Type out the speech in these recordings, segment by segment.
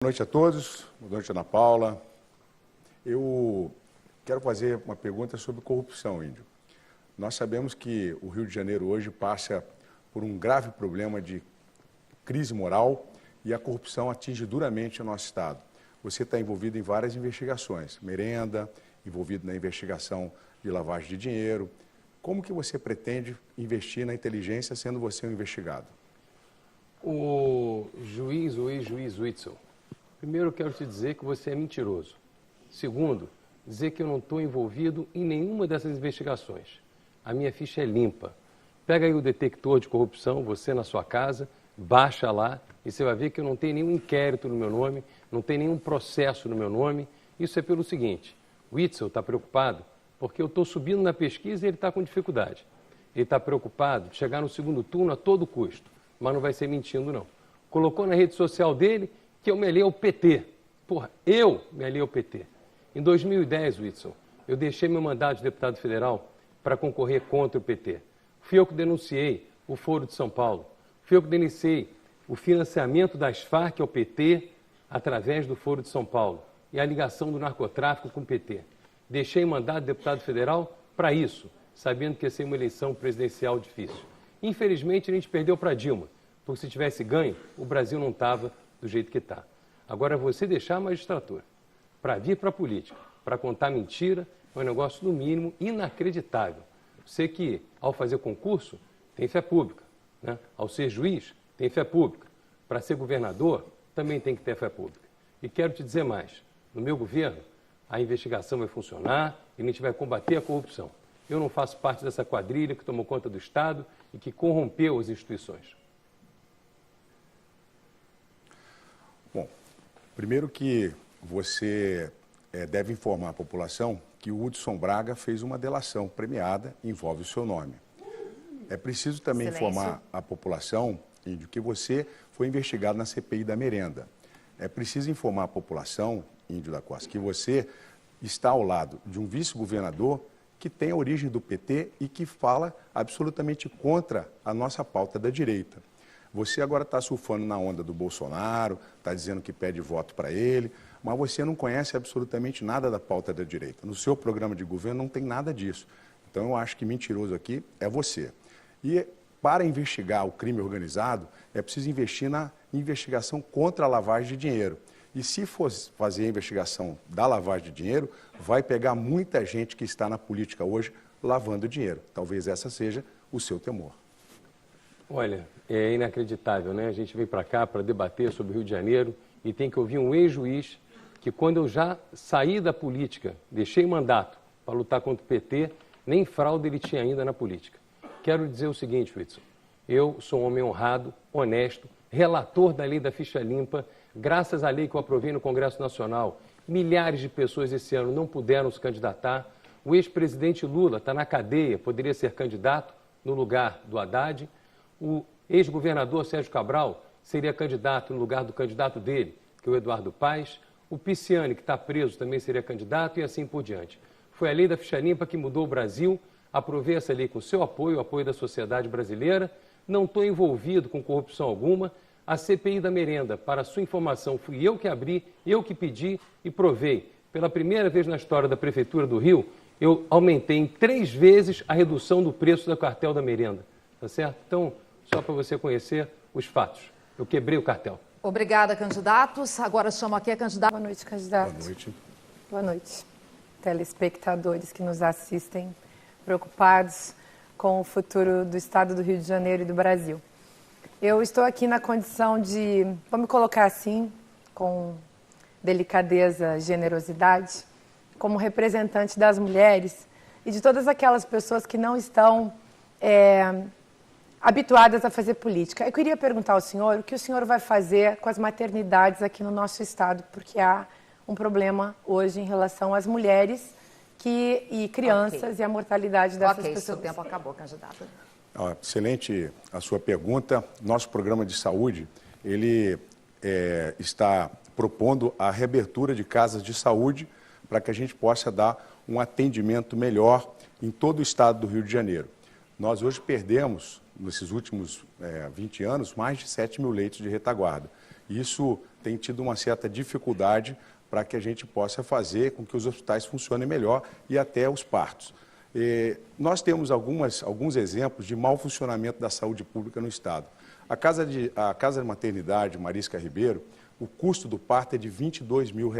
Boa noite a todos, boa noite Ana Paula. Eu quero fazer uma pergunta sobre corrupção, Índio. Nós sabemos que o Rio de Janeiro hoje passa por um grave problema de crise moral e a corrupção atinge duramente o nosso estado. Você está envolvido em várias investigações, Merenda, envolvido na investigação de lavagem de dinheiro. Como que você pretende investir na inteligência sendo você um investigado? O ex-juiz Witzel, primeiro eu quero te dizer que você é mentiroso. Segundo, dizer que eu não estou envolvido em nenhuma dessas investigações. A minha ficha é limpa. Pega aí o detector de corrupção, você na sua casa, baixa lá e você vai ver que eu não tenho nenhum inquérito no meu nome, não tem nenhum processo no meu nome. Isso é pelo seguinte, o Witzel está preocupado porque eu estou subindo na pesquisa e ele está com dificuldade. Ele está preocupado de chegar no segundo turno a todo custo, mas não vai ser mentindo não. Colocou na rede social dele que eu me aliei ao PT. Porra, eu me aliei ao PT. Em 2010, Witzel, eu deixei meu mandato de deputado federal para concorrer contra o PT. Fui eu que denunciei o Foro de São Paulo. Fui eu que denunciei o financiamento das Farc ao PT através do Foro de São Paulo e a ligação do narcotráfico com o PT. Deixei o mandato de deputado federal para isso, sabendo que ia ser uma eleição presidencial difícil. Infelizmente, a gente perdeu para Dilma, porque se tivesse ganho, o Brasil não estava do jeito que está. Agora, você deixar a magistratura para vir para a política, para contar mentira, é um negócio, no mínimo, inacreditável. Você que, ao fazer concurso, tem fé pública, né? Ao ser juiz, tem fé pública. Para ser governador, também tem que ter fé pública. E quero te dizer mais, no meu governo, a investigação vai funcionar e a gente vai combater a corrupção. Eu não faço parte dessa quadrilha que tomou conta do Estado e que corrompeu as instituições. Bom, primeiro que você deve informar a população que o Hudson Braga fez uma delação premiada e envolve o seu nome. É preciso também informar a população, Índio, que você foi investigado na CPI da Merenda. É preciso informar a população, Índio da Costa, que você está ao lado de um vice-governador que tem a origem do PT e que fala absolutamente contra a nossa pauta da direita. Você agora está surfando na onda do Bolsonaro, está dizendo que pede voto para ele, mas você não conhece absolutamente nada da pauta da direita. No seu programa de governo não tem nada disso. Então eu acho que mentiroso aqui é você. E para investigar o crime organizado, é preciso investir na investigação contra a lavagem de dinheiro. E se for fazer a investigação da lavagem de dinheiro, vai pegar muita gente que está na política hoje lavando dinheiro. Talvez essa seja o seu temor. Olha, é inacreditável, né? A gente vem para cá para debater sobre o Rio de Janeiro e tem que ouvir um ex-juiz que, quando eu já saí da política, deixei mandato para lutar contra o PT, nem fraude ele tinha ainda na política. Quero dizer o seguinte, Witzel, eu sou um homem honrado, honesto, relator da lei da ficha limpa, graças à lei que eu aprovei no Congresso Nacional, milhares de pessoas esse ano não puderam se candidatar. O ex-presidente Lula está na cadeia, poderia ser candidato no lugar do Haddad. O ex-governador Sérgio Cabral seria candidato no lugar do candidato dele, que é o Eduardo Paes. O Pisciani, que está preso, também seria candidato e assim por diante. Foi a lei da ficha limpa que mudou o Brasil. Aprovei essa lei com seu apoio, o apoio da sociedade brasileira. Não estou envolvido com corrupção alguma. A CPI da Merenda, para sua informação, fui eu que abri, eu que pedi e provei. Pela primeira vez na história da Prefeitura do Rio, eu aumentei em 3 vezes a redução do preço do cartel da Merenda. Tá certo? Então, só para você conhecer os fatos. Eu quebrei o cartel. Obrigada, candidatos. Agora chamo aqui a candidata. Boa noite, candidato. Boa noite. Boa noite, telespectadores que nos assistem, preocupados com o futuro do Estado do Rio de Janeiro e do Brasil. Eu estou aqui na condição de, vou me colocar assim, com delicadeza, generosidade, como representante das mulheres e de todas aquelas pessoas que não estão habituadas a fazer política. Eu queria perguntar ao senhor o que o senhor vai fazer com as maternidades aqui no nosso estado, porque há um problema hoje em relação às mulheres e crianças e a mortalidade dessas pessoas. Seu tempo acabou, candidata. Excelente a sua pergunta. Nosso programa de saúde, ele está propondo a reabertura de casas de saúde para que a gente possa dar um atendimento melhor em todo o estado do Rio de Janeiro. Nós hoje perdemos, nesses últimos 20 anos, mais de 7 mil leitos de retaguarda. Isso tem tido uma certa dificuldade para que a gente possa fazer com que os hospitais funcionem melhor e até os partos. Nós temos alguns exemplos de mau funcionamento da saúde pública no Estado. A Casa de Maternidade Marisca Ribeiro, o custo do parto é de R$22 mil.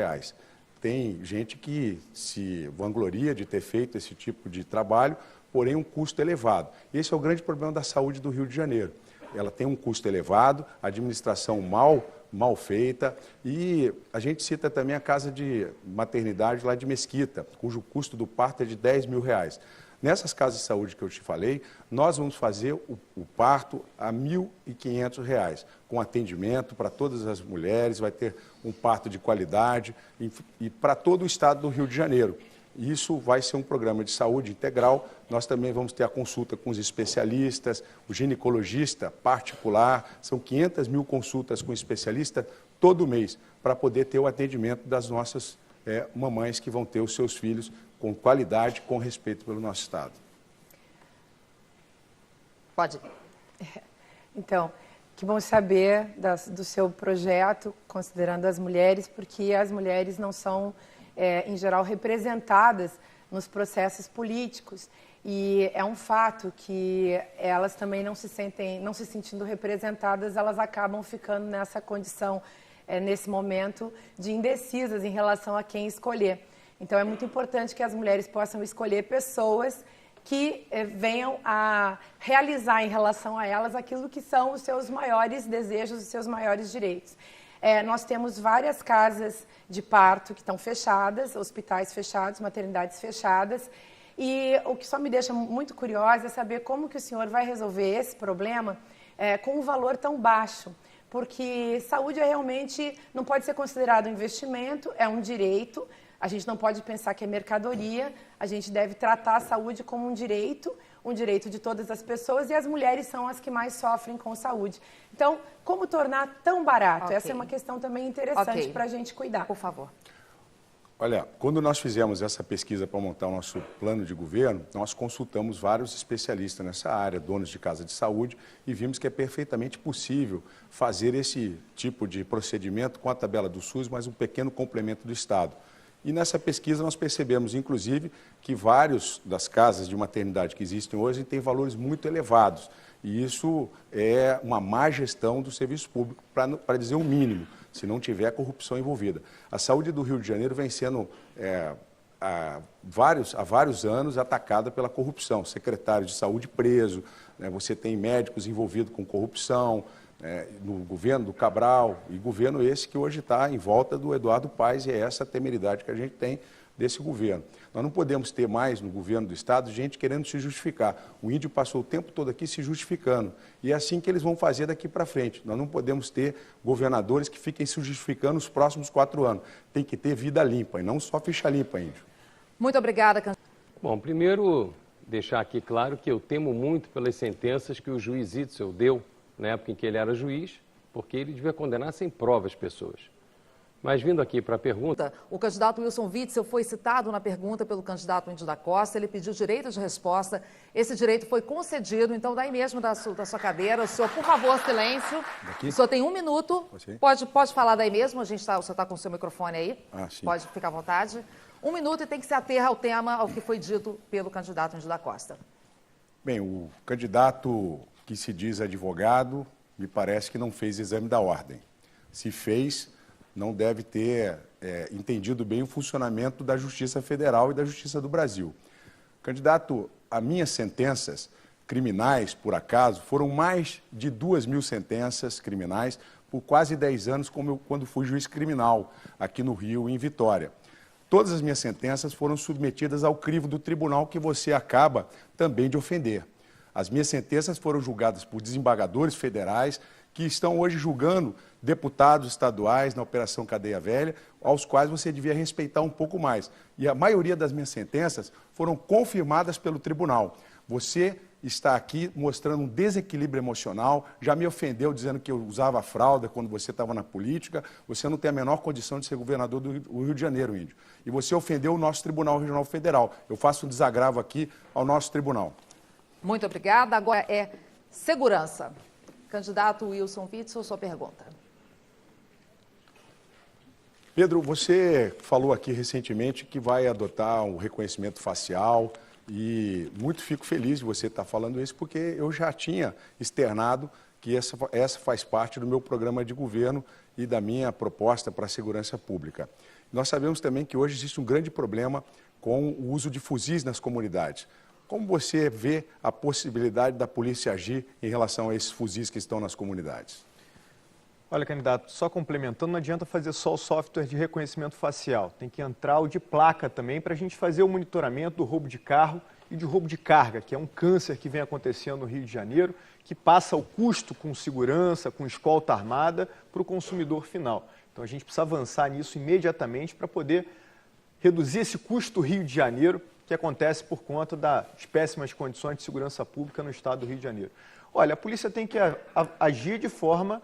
Tem gente que se vangloria de ter feito esse tipo de trabalho, porém um custo elevado. Esse é o grande problema da saúde do Rio de Janeiro. Ela tem um custo elevado, administração mal feita, e a gente cita também a Casa de Maternidade lá de Mesquita, cujo custo do parto é de R$10 mil. Nessas casas de saúde que eu te falei, nós vamos fazer o parto a R$1.500, com atendimento para todas as mulheres, vai ter um parto de qualidade e para todo o estado do Rio de Janeiro. Isso vai ser um programa de saúde integral. Nós também vamos ter a consulta com os especialistas, o ginecologista particular. São 500 mil consultas com especialista todo mês para poder ter o atendimento das nossas mamães que vão ter os seus filhos com qualidade, com respeito pelo nosso Estado. Pode. Então, que bom saber do seu projeto, considerando as mulheres, porque as mulheres não são, em geral, representadas nos processos políticos. E é um fato que elas também não se sentindo representadas, elas acabam ficando nessa condição, nesse momento, de indecisas em relação a quem escolher. Então, é muito importante que as mulheres possam escolher pessoas que venham a realizar em relação a elas aquilo que são os seus maiores desejos, os seus maiores direitos. Nós temos várias casas de parto que estão fechadas, hospitais fechados, maternidades fechadas, e o que só me deixa muito curiosa é saber como que o senhor vai resolver esse problema com um valor tão baixo, porque saúde realmente não pode ser considerado um investimento, é um direito. A gente não pode pensar que é mercadoria, a gente deve tratar a saúde como um direito de todas as pessoas, e as mulheres são as que mais sofrem com saúde. Então, como tornar tão barato? Okay. Essa é uma questão também interessante para a gente cuidar. Por favor. Olha, quando nós fizemos essa pesquisa para montar o nosso plano de governo, nós consultamos vários especialistas nessa área, donos de casa de saúde, e vimos que é perfeitamente possível fazer esse tipo de procedimento com a tabela do SUS, mas um pequeno complemento do Estado. E nessa pesquisa nós percebemos, inclusive, que várias das casas de maternidade que existem hoje têm valores muito elevados. E isso é uma má gestão do serviço público, para dizer o mínimo, se não tiver corrupção envolvida. A saúde do Rio de Janeiro vem sendo, há vários anos, atacada pela corrupção. Secretário de saúde preso, você tem médicos envolvidos com corrupção, no governo do Cabral, e governo esse que hoje está em volta do Eduardo Paes, e é essa a temeridade que a gente tem desse governo. Nós não podemos ter mais no governo do Estado gente querendo se justificar. O índio passou o tempo todo aqui se justificando, e é assim que eles vão fazer daqui para frente. Nós não podemos ter governadores que fiquem se justificando os próximos 4 anos. Tem que ter vida limpa, e não só ficha limpa, índio. Muito obrigada, candidato. Bom, primeiro, deixar aqui claro que eu temo muito pelas sentenças que o juiz Itzel deu na época em que ele era juiz, porque ele devia condenar sem prova as pessoas. Mas vindo aqui para a pergunta... O candidato Wilson Witzel foi citado na pergunta pelo candidato Índio da Costa, ele pediu direito de resposta, esse direito foi concedido, então daí mesmo da sua cadeira, o senhor, por favor, silêncio. Daqui? O senhor tem 1 minuto, pode falar daí mesmo, o senhor está com o seu microfone aí, sim. Pode ficar à vontade. 1 minuto e tem que se ater ao tema, ao que foi dito pelo candidato Índio da Costa. Bem, o candidato que se diz advogado, me parece que não fez exame da ordem. Se fez, não deve ter entendido bem o funcionamento da Justiça Federal e da Justiça do Brasil. Candidato, as minhas sentenças criminais, por acaso, foram mais de 2.000 sentenças criminais por quase 10 anos, quando fui juiz criminal aqui no Rio, em Vitória. Todas as minhas sentenças foram submetidas ao crivo do tribunal que você acaba também de ofender. As minhas sentenças foram julgadas por desembargadores federais que estão hoje julgando deputados estaduais na Operação Cadeia Velha, aos quais você devia respeitar um pouco mais. E a maioria das minhas sentenças foram confirmadas pelo tribunal. Você está aqui mostrando um desequilíbrio emocional, já me ofendeu dizendo que eu usava fralda quando você estava na política, você não tem a menor condição de ser governador do Rio de Janeiro, índio. E você ofendeu o nosso Tribunal Regional Federal. Eu faço um desagravo aqui ao nosso tribunal. Muito obrigada. Agora é segurança. Candidato Wilson Witzel, sua pergunta. Pedro, você falou aqui recentemente que vai adotar um reconhecimento facial e muito fico feliz de você estar falando isso, porque eu já tinha externado que essa faz parte do meu programa de governo e da minha proposta para a segurança pública. Nós sabemos também que hoje existe um grande problema com o uso de fuzis nas comunidades. Como você vê a possibilidade da polícia agir em relação a esses fuzis que estão nas comunidades? Olha, candidato, só complementando, não adianta fazer só o software de reconhecimento facial. Tem que entrar o de placa também para a gente fazer o monitoramento do roubo de carro e de roubo de carga, que é um câncer que vem acontecendo no Rio de Janeiro, que passa o custo com segurança, com escolta armada, para o consumidor final. Então a gente precisa avançar nisso imediatamente para poder reduzir esse custo do Rio de Janeiro, que acontece por conta das péssimas condições de segurança pública no estado do Rio de Janeiro. Olha, a polícia tem que agir de forma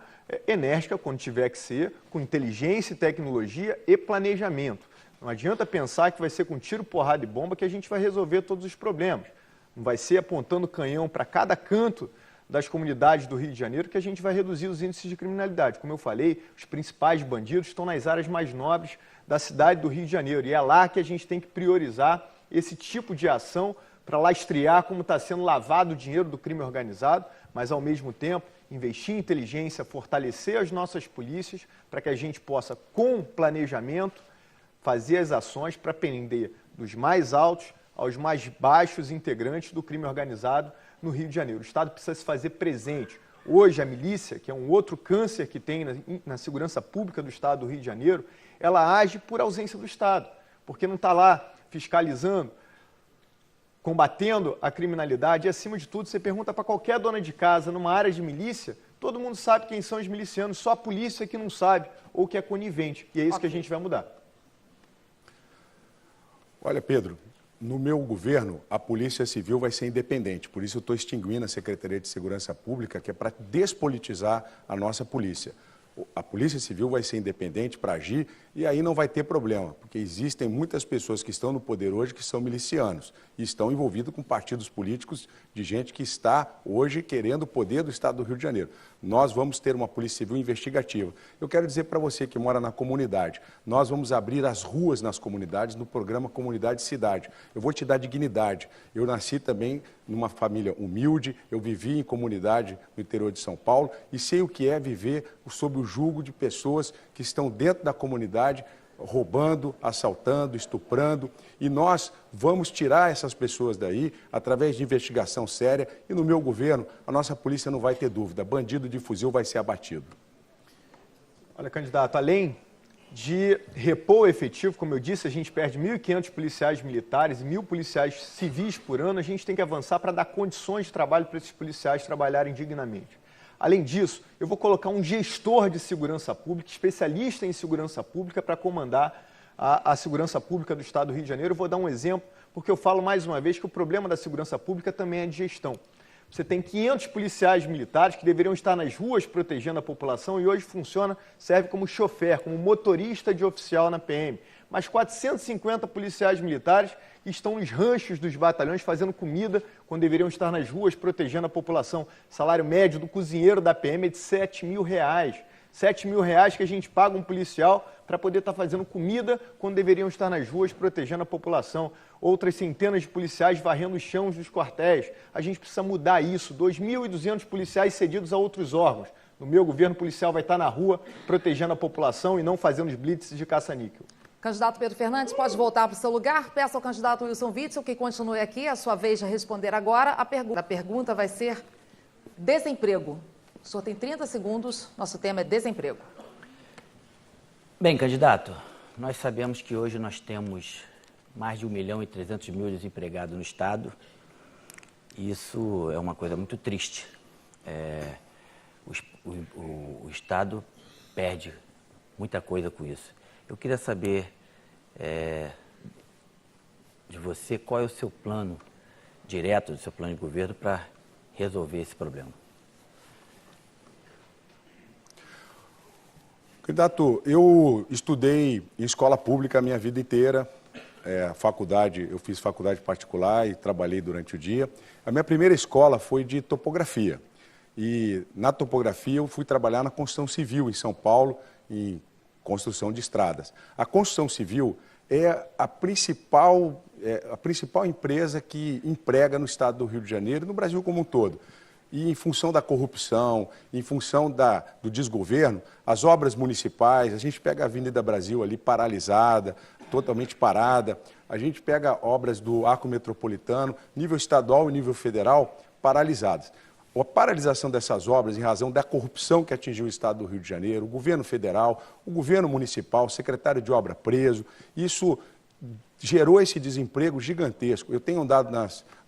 enérgica, quando tiver que ser, com inteligência, tecnologia e planejamento. Não adianta pensar que vai ser com tiro, porrada e bomba que a gente vai resolver todos os problemas. Não vai ser apontando canhão para cada canto das comunidades do Rio de Janeiro que a gente vai reduzir os índices de criminalidade. Como eu falei, os principais bandidos estão nas áreas mais nobres da cidade do Rio de Janeiro. E é lá que a gente tem que priorizar esse tipo de ação para lastrear como está sendo lavado o dinheiro do crime organizado, mas ao mesmo tempo investir em inteligência, fortalecer as nossas polícias para que a gente possa, com planejamento, fazer as ações para prender dos mais altos aos mais baixos integrantes do crime organizado no Rio de Janeiro. O Estado precisa se fazer presente. Hoje, a milícia, que é um outro câncer que tem na segurança pública do Estado do Rio de Janeiro, ela age por ausência do Estado, porque não está lá fiscalizando, combatendo a criminalidade. E, acima de tudo, você pergunta para qualquer dona de casa numa área de milícia, todo mundo sabe quem são os milicianos, só a polícia que não sabe ou que é conivente. E é isso que a gente vai mudar. Olha, Pedro, no meu governo, a Polícia Civil vai ser independente. Por isso eu estou extinguindo a Secretaria de Segurança Pública, que é para despolitizar a nossa polícia. A Polícia Civil vai ser independente para agir e aí não vai ter problema, porque existem muitas pessoas que estão no poder hoje que são milicianos e estão envolvidos com partidos políticos de gente que está hoje querendo o poder do Estado do Rio de Janeiro. Nós vamos ter uma Polícia Civil investigativa. Eu quero dizer para você que mora na comunidade, nós vamos abrir as ruas nas comunidades no programa Comunidade Cidade. Eu vou te dar dignidade. Eu nasci também numa família humilde, eu vivi em comunidade no interior de São Paulo e sei o que é viver sob o jugo de pessoas que estão dentro da comunidade roubando, assaltando, estuprando, e nós vamos tirar essas pessoas daí através de investigação séria e no meu governo a nossa polícia não vai ter dúvida, bandido de fuzil vai ser abatido. Olha, candidato, além de repor o efetivo, como eu disse, a gente perde 1.500 policiais militares e 1.000 policiais civis por ano, a gente tem que avançar para dar condições de trabalho para esses policiais trabalharem dignamente. Além disso, eu vou colocar um gestor de segurança pública, especialista em segurança pública, para comandar a segurança pública do Estado do Rio de Janeiro. Eu vou dar um exemplo, porque eu falo mais uma vez que o problema da segurança pública também é de gestão. Você tem 500 policiais militares que deveriam estar nas ruas protegendo a população e hoje funciona, serve como chofer, como motorista de oficial na PM. Mas 450 policiais militares estão nos ranchos dos batalhões fazendo comida quando deveriam estar nas ruas protegendo a população. Salário médio do cozinheiro da PM é de R$7.000. R$7.000 que a gente paga um policial para poder estar fazendo comida quando deveriam estar nas ruas protegendo a população. Outras centenas de policiais varrendo os chãos dos quartéis. A gente precisa mudar isso. 2.200 policiais cedidos a outros órgãos. No meu governo, o policial vai estar na rua protegendo a população e não fazendo os blitzes de caça-níquel. Candidato Pedro Fernandes, pode voltar para o seu lugar. Peço ao candidato Wilson Witzel que continue aqui. É a sua vez de responder agora. A pergunta vai ser desemprego. O senhor tem 30 segundos. Nosso tema é desemprego. Bem, candidato, nós sabemos que hoje nós temos mais de 1.300.000 desempregados no Estado. E isso é uma coisa muito triste. O Estado perde muita coisa com isso. Eu queria saber de você qual é o seu plano direto, o seu plano de governo para resolver esse problema. Candidato, eu estudei em escola pública a minha vida inteira, eu fiz faculdade particular e trabalhei durante o dia. A minha primeira escola foi de topografia e na topografia eu fui trabalhar na construção civil em São Paulo, em construção de estradas. A construção civil é a principal empresa que emprega no estado do Rio de Janeiro e no Brasil como um todo. E em função da corrupção, em função do desgoverno, as obras municipais, a gente pega a Avenida Brasil ali paralisada, totalmente parada, a gente pega obras do arco metropolitano, nível estadual e nível federal, paralisadas. A paralisação dessas obras em razão da corrupção que atingiu o estado do Rio de Janeiro, o governo federal, o governo municipal, o secretário de obra preso, isso gerou esse desemprego gigantesco. Eu tenho andado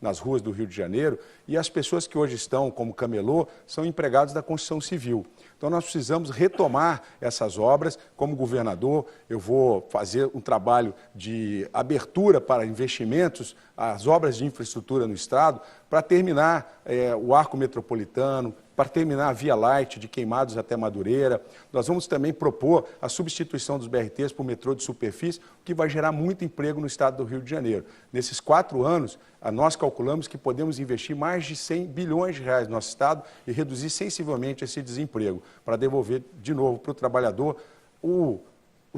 nas ruas do Rio de Janeiro e as pessoas que hoje estão como camelô são empregados da construção civil. Então nós precisamos retomar essas obras. Como governador, eu vou fazer um trabalho de abertura para investimentos, as obras de infraestrutura no estado, para terminar o arco metropolitano, para terminar a Via Light de Queimados até Madureira. Nós vamos também propor a substituição dos BRTs por metrô de superfície, o que vai gerar muito emprego no estado do Rio de Janeiro. Nesses 4 anos, nós calculamos que podemos investir mais de 100 bilhões de reais no nosso estado e reduzir sensivelmente esse desemprego, para devolver de novo para o trabalhador o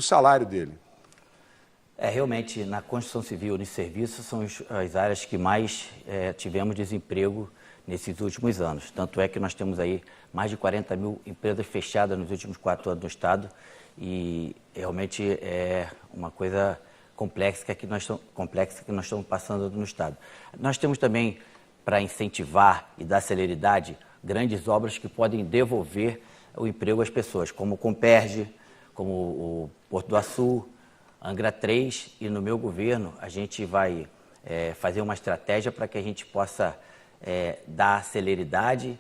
salário dele. Realmente, na construção civil e serviços são as áreas que mais tivemos desemprego nesses últimos anos. Tanto é que nós temos aí mais de 40 mil empresas fechadas nos últimos 4 anos no estado e realmente é uma coisa complexa que nós estamos passando no estado. Nós temos também, para incentivar e dar celeridade, grandes obras que podem devolver o emprego às pessoas, como o Comperge, como o Porto do Açu, Angra 3, e no meu governo a gente vai fazer uma estratégia para que a gente possa dar celeridade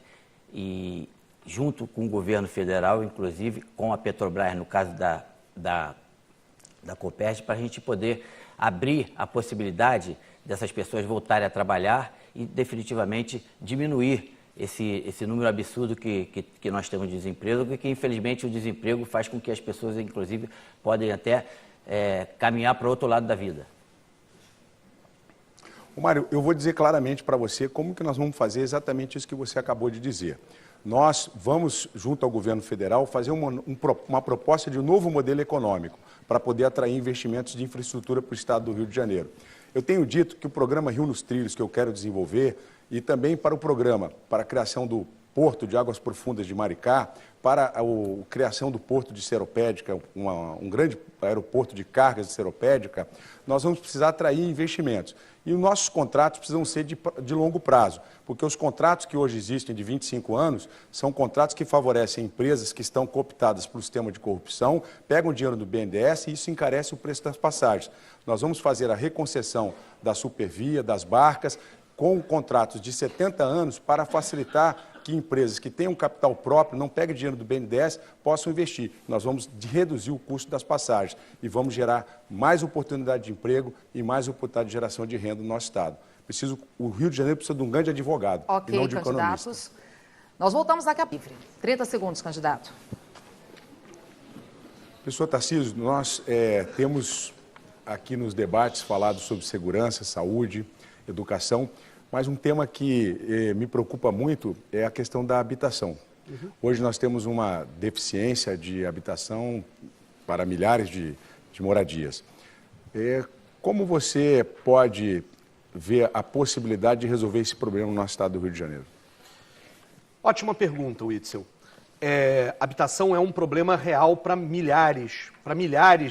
e, junto com o governo federal, inclusive com a Petrobras, no caso da Comperge, para a gente poder abrir a possibilidade dessas pessoas voltarem a trabalhar e definitivamente diminuir esse número absurdo que nós temos de desemprego, porque infelizmente o desemprego faz com que as pessoas, inclusive, podem até caminhar para o outro lado da vida. Mário, eu vou dizer claramente para você como que nós vamos fazer exatamente isso que você acabou de dizer. Nós vamos, junto ao governo federal, fazer uma proposta de um novo modelo econômico para poder atrair investimentos de infraestrutura para o estado do Rio de Janeiro. Eu tenho dito que o programa Rio nos Trilhos, que eu quero desenvolver, e também para o programa para a criação do Porto de Águas Profundas de Maricá, para a criação do Porto de Seropédica, um grande aeroporto de cargas de Seropédica, nós vamos precisar atrair investimentos. E os nossos contratos precisam ser de longo prazo, porque os contratos que hoje existem de 25 anos são contratos que favorecem empresas que estão cooptadas pelo sistema de corrupção, pegam dinheiro do BNDES e isso encarece o preço das passagens. Nós vamos fazer a reconcessão da supervia, das barcas, com contratos de 70 anos para facilitar que empresas que tenham capital próprio, não peguem dinheiro do BNDES, possam investir. Nós vamos reduzir o custo das passagens e vamos gerar mais oportunidade de emprego e mais oportunidade de geração de renda no nosso estado. O Rio de Janeiro precisa de um grande advogado e não de um economista. Nós voltamos daqui a pouco. 30 segundos, candidato. Professor Tarcísio, nós temos aqui nos debates falado sobre segurança, saúde, educação, mas um tema que me preocupa muito é a questão da habitação. Hoje nós temos uma deficiência de habitação para milhares de moradias. Como você pode ver a possibilidade de resolver esse problema no nosso estado do Rio de Janeiro? Ótima pergunta, Witzel. Habitação é um problema real para milhares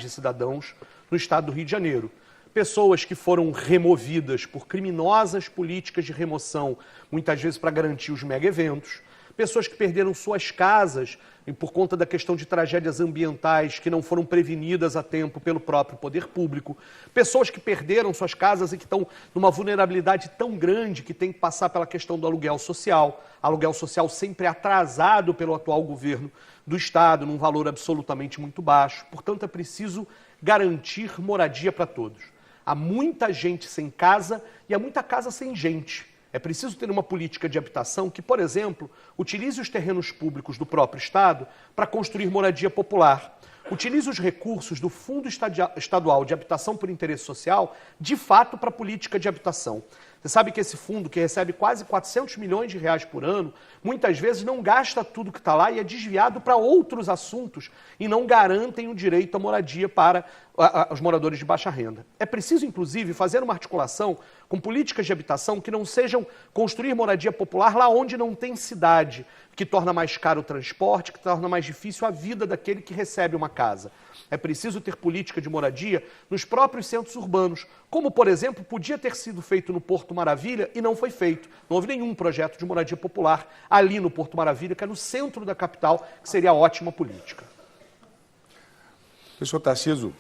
de cidadãos no estado do Rio de Janeiro. Pessoas que foram removidas por criminosas políticas de remoção, muitas vezes para garantir os mega-eventos, pessoas que perderam suas casas por conta da questão de tragédias ambientais que não foram prevenidas a tempo pelo próprio poder público, pessoas que perderam suas casas e que estão numa vulnerabilidade tão grande que tem que passar pela questão do aluguel social sempre atrasado pelo atual governo do estado, num valor absolutamente muito baixo. Portanto, é preciso garantir moradia para todos. Há muita gente sem casa e há muita casa sem gente. É preciso ter uma política de habitação que, por exemplo, utilize os terrenos públicos do próprio Estado para construir moradia popular. Utilize os recursos do Fundo Estadual de Habitação por Interesse Social, de fato, para a política de habitação. Você sabe que esse fundo, que recebe quase 400 milhões de reais por ano, muitas vezes não gasta tudo que está lá e é desviado para outros assuntos e não garantem o direito à moradia para os moradores de baixa renda. É preciso, inclusive, fazer uma articulação com políticas de habitação que não sejam construir moradia popular lá onde não tem cidade, que torna mais caro o transporte, que torna mais difícil a vida daquele que recebe uma casa. É preciso ter política de moradia nos próprios centros urbanos, como, por exemplo, podia ter sido feito no Porto Maravilha e não foi feito. Não houve nenhum projeto de moradia popular ali no Porto Maravilha, que é no centro da capital, que seria ótima política. Professor Tarcísio,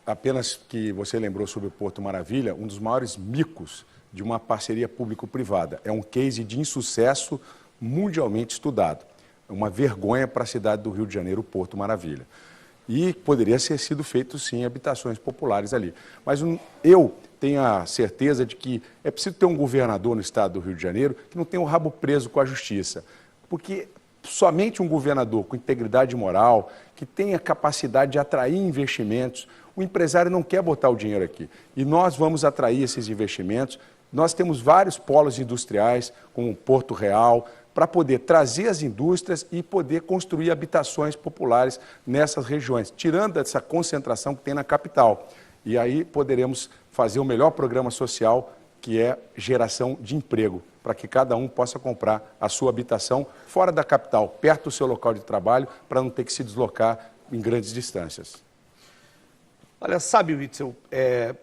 apenas que você lembrou sobre o Porto Maravilha, um dos maiores micos de uma parceria público-privada. É um case de insucesso mundialmente estudado. É uma vergonha para a cidade do Rio de Janeiro, o Porto Maravilha. E poderia ser sido feito, sim, habitações populares ali. Mas eu tenho a certeza de que é preciso ter um governador no estado do Rio de Janeiro que não tenha o rabo preso com a justiça. Porque somente um governador com integridade moral, que tenha capacidade de atrair investimentos, o empresário não quer botar o dinheiro aqui. E nós vamos atrair esses investimentos. Nós temos vários polos industriais, como o Porto Real, para poder trazer as indústrias e poder construir habitações populares nessas regiões, tirando essa concentração que tem na capital. E aí poderemos fazer o melhor programa social, que é geração de emprego, para que cada um possa comprar a sua habitação fora da capital, perto do seu local de trabalho, para não ter que se deslocar em grandes distâncias. Olha, sabe, Witzel,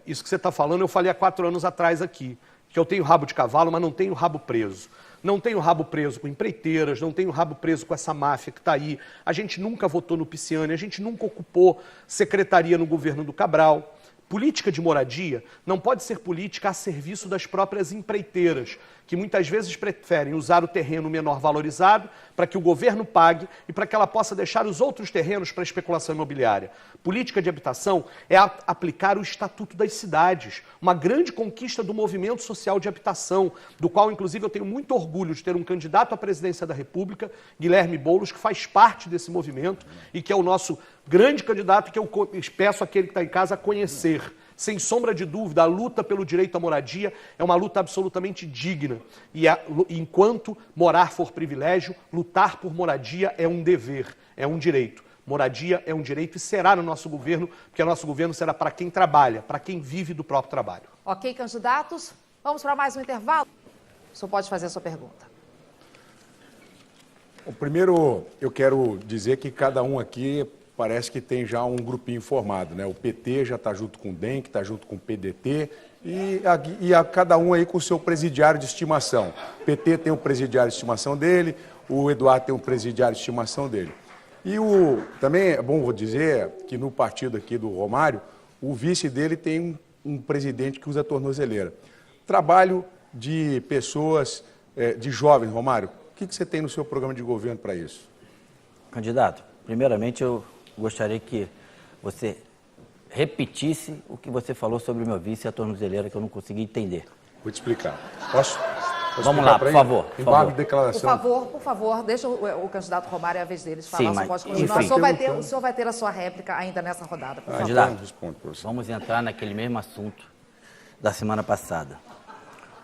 isso que você está falando eu falei há 4 anos atrás aqui, que eu tenho rabo de cavalo, mas não tenho rabo preso. Não tenho rabo preso com empreiteiras, não tenho rabo preso com essa máfia que está aí. A gente nunca votou no Pisciani, a gente nunca ocupou secretaria no governo do Cabral. Política de moradia não pode ser política a serviço das próprias empreiteiras, que muitas vezes preferem usar o terreno menor valorizado para que o governo pague e para que ela possa deixar os outros terrenos para especulação imobiliária. Política de habitação é aplicar o Estatuto das Cidades, uma grande conquista do movimento social de habitação, do qual, inclusive, eu tenho muito orgulho de ter um candidato à presidência da República, Guilherme Boulos, que faz parte desse movimento e que é o nosso grande candidato que eu peço àquele que está em casa a conhecer. Sem sombra de dúvida, a luta pelo direito à moradia é uma luta absolutamente digna. E enquanto morar for privilégio, lutar por moradia é um dever, é um direito. Moradia é um direito e será no nosso governo, porque o nosso governo será para quem trabalha, para quem vive do próprio trabalho. Ok, candidatos, vamos para mais um intervalo. O senhor pode fazer a sua pergunta. Bom, primeiro, eu quero dizer que cada um aqui parece que tem já um grupinho formado, né? O PT já está junto com o DEM, que está junto com o PDT, e cada um aí com o seu presidiário de estimação. O PT tem um presidiário de estimação dele, o Eduardo tem um presidiário de estimação dele. E também é bom dizer que no partido aqui do Romário, o vice dele tem um presidente que usa tornozeleira. Trabalho de pessoas, de jovens, Romário, o que você tem no seu programa de governo para isso? Candidato, primeiramente eu gostaria que você repetisse o que você falou sobre o meu vice e a tornozeleira, que eu não consegui entender. Vou te explicar. Posso Vamos lá, por favor. Embargo de declaração. Por favor, deixa o candidato Romário, é a vez deles falar. Sim, mas, pode continuar. O senhor vai ter a sua réplica ainda nessa rodada, por favor. Candidato, vamos entrar naquele mesmo assunto da semana passada.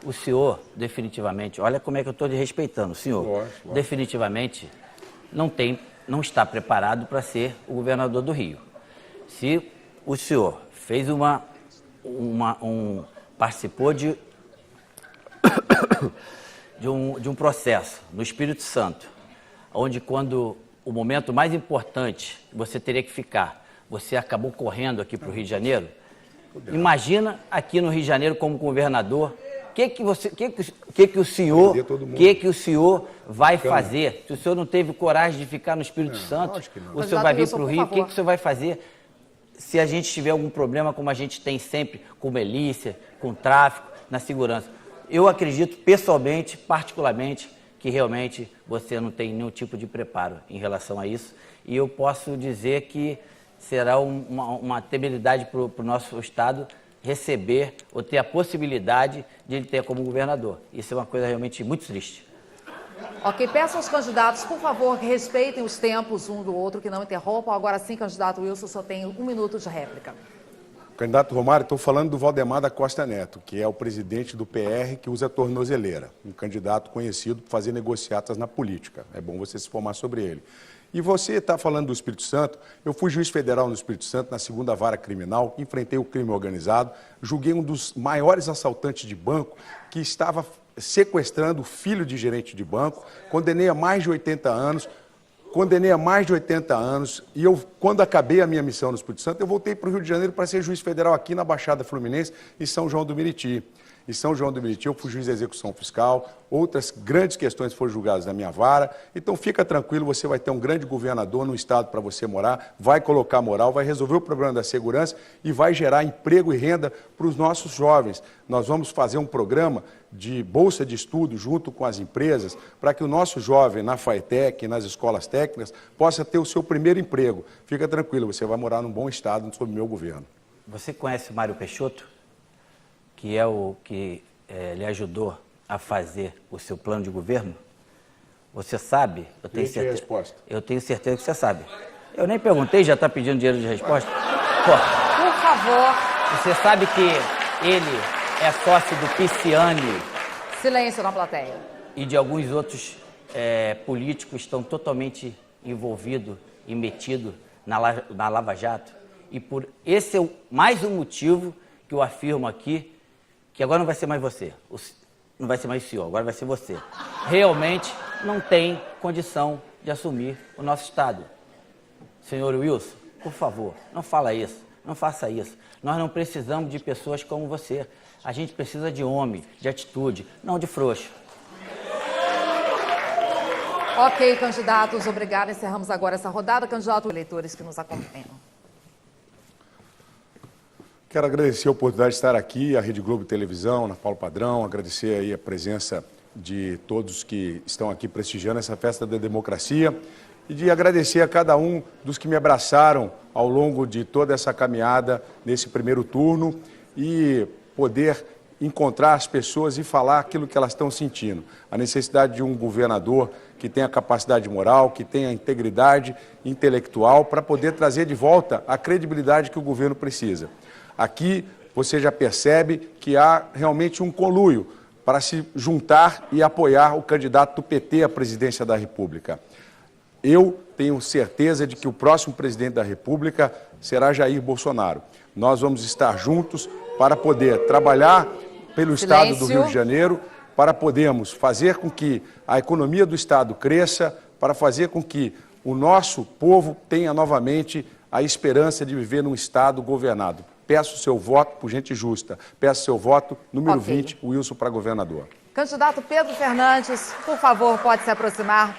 O senhor, definitivamente, olha como é que eu estou lhe respeitando, o senhor, lógico. Definitivamente não está preparado para ser o governador do Rio. Se o senhor fez participou de um processo no Espírito Santo, onde quando o momento mais importante você teria que ficar, você acabou correndo aqui para o Rio de Janeiro, imagina aqui no Rio de Janeiro como governador, o que o senhor vai fazer? Se o senhor não teve coragem de ficar no Espírito Santo, o senhor vai vir para o Rio, o que o senhor vai fazer se a gente tiver algum problema, como a gente tem sempre com milícia, com tráfico, na segurança? Eu acredito pessoalmente, particularmente, que realmente você não tem nenhum tipo de preparo em relação a isso. E eu posso dizer que será uma temeridade para o nosso Estado receber ou ter a possibilidade de ele ter como governador. Isso é uma coisa realmente muito triste. Ok, peço aos candidatos, por favor, que respeitem os tempos um do outro, que não interrompam. Agora sim, candidato Wilson, só tem 1 minuto de réplica. Candidato Romário, estou falando do Valdemar da Costa Neto, que é o presidente do PR que usa tornozeleira, um candidato conhecido por fazer negociatas na política. É bom você se informar sobre ele. E você está falando do Espírito Santo. Eu fui juiz federal no Espírito Santo, na 2ª Vara Criminal, enfrentei o crime organizado, julguei um dos maiores assaltantes de banco que estava sequestrando o filho de gerente de banco, condenei a mais de 80 anos, e eu, quando acabei a minha missão no Espírito Santo, eu voltei para o Rio de Janeiro para ser juiz federal aqui na Baixada Fluminense, em São João do Meriti. Em São João do Meriti eu fui juiz de execução fiscal, outras grandes questões foram julgadas na minha vara, então fica tranquilo, você vai ter um grande governador no estado para você morar, vai colocar moral, vai resolver o problema da segurança e vai gerar emprego e renda para os nossos jovens. Nós vamos fazer um programa de bolsa de estudo junto com as empresas para que o nosso jovem na FATEC, nas escolas técnicas, possa ter o seu primeiro emprego. Fica tranquilo, você vai morar num bom estado sob o meu governo. Você conhece o Mário Peixoto, que é o que lhe ajudou a fazer o seu plano de governo? Você sabe? Eu tenho certeza que você sabe. Eu nem perguntei, já está pedindo dinheiro de resposta? Pô, Por favor, você sabe que ele é sócio do Pisciani silêncio na plateia. e de alguns outros políticos estão totalmente envolvidos e metidos na Lava Jato? E por esse é mais um motivo que eu afirmo aqui, que agora não vai ser mais você, não vai ser mais o senhor, agora vai ser você. Realmente não tem condição de assumir o nosso Estado. Senhor Wilson, por favor, não fala isso, não faça isso. Nós não precisamos de pessoas como você. A gente precisa de homem, de atitude, não de frouxo. Ok, candidatos, obrigada. Encerramos agora essa rodada. Candidato, eleitores que nos acompanham. Quero agradecer a oportunidade de estar aqui, a Rede Globo Televisão, Ana Paula Padrão, agradecer aí a presença de todos que estão aqui prestigiando essa festa da democracia e de agradecer a cada um dos que me abraçaram ao longo de toda essa caminhada nesse primeiro turno e poder encontrar as pessoas e falar aquilo que elas estão sentindo. A necessidade de um governador que tenha capacidade moral, que tenha integridade intelectual para poder trazer de volta a credibilidade que o governo precisa. Aqui você já percebe que há realmente um conluio para se juntar e apoiar o candidato do PT à presidência da República. Eu tenho certeza de que o próximo presidente da República será Jair Bolsonaro. Nós vamos estar juntos para poder trabalhar pelo Estado do Rio de Janeiro, para podermos fazer com que a economia do Estado cresça, para fazer com que o nosso povo tenha novamente a esperança de viver num Estado governado. Peço seu voto por gente justa. Peço seu voto, número 20, Wilson para governador. Candidato Pedro Fernandes, por favor, pode se aproximar.